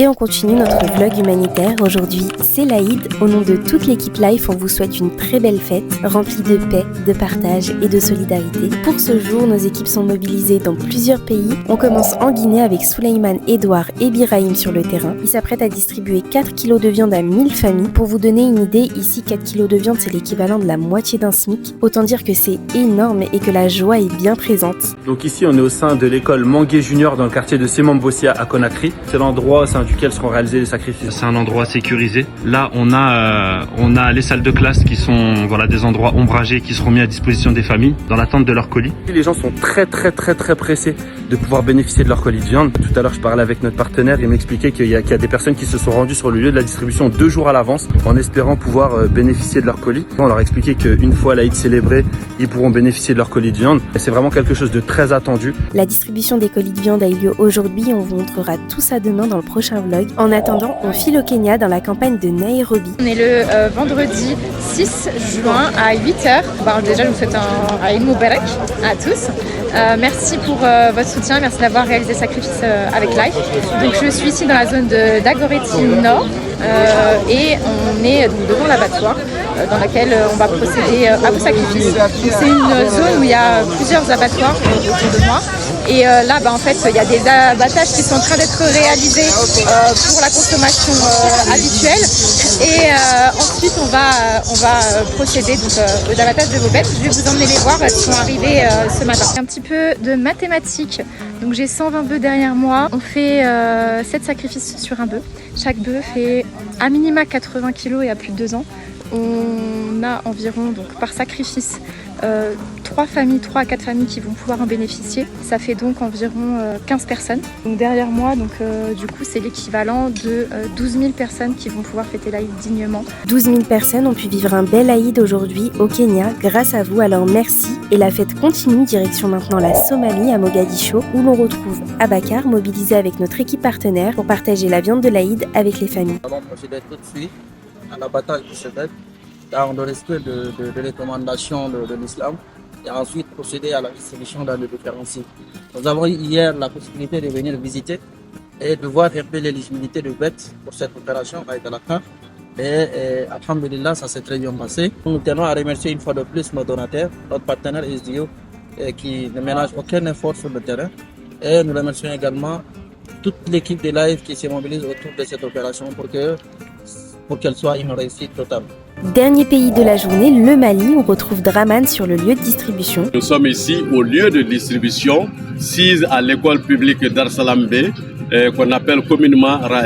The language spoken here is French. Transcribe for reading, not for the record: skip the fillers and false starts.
Et on continue notre vlog humanitaire. Aujourd'hui, c'est l'Aïd. Au nom de toute l'équipe Life, on vous souhaite une très belle fête, remplie de paix, de partage et de solidarité. Pour ce jour, nos équipes sont mobilisées dans plusieurs pays. On commence en Guinée avec Souleymane, Edouard et Birahim sur le terrain. Ils s'apprêtent à distribuer 4 kilos de viande à 1000 familles. Pour vous donner une idée, ici 4 kilos de viande, c'est l'équivalent de la moitié d'un SMIC. Autant dire que c'est énorme et que la joie est bien présente. Donc ici, on est au sein de l'école Mangué Junior dans le quartier de Semambossia à Conakry. C'est l'endroit au sein duquel seront réalisés les sacrifices. C'est un endroit sécurisé. Là, on a les salles de classe qui sont des endroits ombragés qui seront mis à disposition des familles dans l'attente de leur colis. Les gens sont très pressés de pouvoir bénéficier de leur colis de viande. Tout à l'heure, je parlais avec notre partenaire, il m'expliquait qu'il y a des personnes qui se sont rendues sur le lieu de la distribution 2 jours à l'avance en espérant pouvoir bénéficier de leur colis. On leur a expliqué qu'une fois l'Aïd célébré, ils pourront bénéficier de leur colis de viande. Et c'est vraiment quelque chose de très attendu. La distribution des colis de viande a eu lieu aujourd'hui. On vous montrera tout ça demain dans le prochain vlog. En attendant, on file au Kenya dans la campagne de Nairobi. On est le vendredi 6 juin à 8h. Déjà, je vous souhaite un Aïd Moubarak à tous. Merci pour votre soutien, merci d'avoir réalisé Sacrifice avec Life. Donc je suis ici dans la zone d'Agoreti Nord et on est devant l'abattoir dans laquelle on va procéder à vos sacrifices. C'est une zone où il y a plusieurs abattoirs autour de moi. Et là, en fait, il y a des abattages qui sont en train d'être réalisés pour la consommation habituelle. Et ensuite, on va procéder aux abattages de vos bêtes. Je vais vous emmener les voir, elles sont arrivées ce matin. Un petit peu de mathématiques. Donc j'ai 120 bœufs derrière moi. On fait 7 sacrifices sur un bœuf. Chaque bœuf fait à minima 80 kg et à plus de 2 ans. On a environ, donc par sacrifice, 3 à 4 familles qui vont pouvoir en bénéficier. Ça fait donc environ 15 personnes. Donc derrière moi, du coup, c'est l'équivalent de 12 000 personnes qui vont pouvoir fêter l'Aïd dignement. 12 000 personnes ont pu vivre un bel Aïd aujourd'hui au Kenya grâce à vous, alors merci. Et la fête continue, direction maintenant la Somalie à Mogadiscio où l'on retrouve Abakar mobilisé avec notre équipe partenaire pour partager la viande de l'Aïd avec les familles. Nous allons procéder tout de suite à l'abattage de ce bête dans le respect de les recommandations de l'islam et ensuite procéder à la distribution dans les différents sites. Nous avons hier la possibilité de venir visiter et de voir un peu l'éligibilité de bêtes pour cette opération avec la carte. Et alhamdulillah, ça s'est très bien passé. Nous tenons à remercier une fois de plus nos donateurs, notre partenaire SDO qui ne ménage aucun effort sur le terrain. Et nous remercions également toute l'équipe de Life qui se mobilise autour de cette opération pour qu'elle soit une réussite totale. Dernier pays de la journée, le Mali. On retrouve Draman sur le lieu de distribution. Nous sommes ici au lieu de distribution, 6 à l'école publique d'Arsalam B, qu'on appelle communément Raë.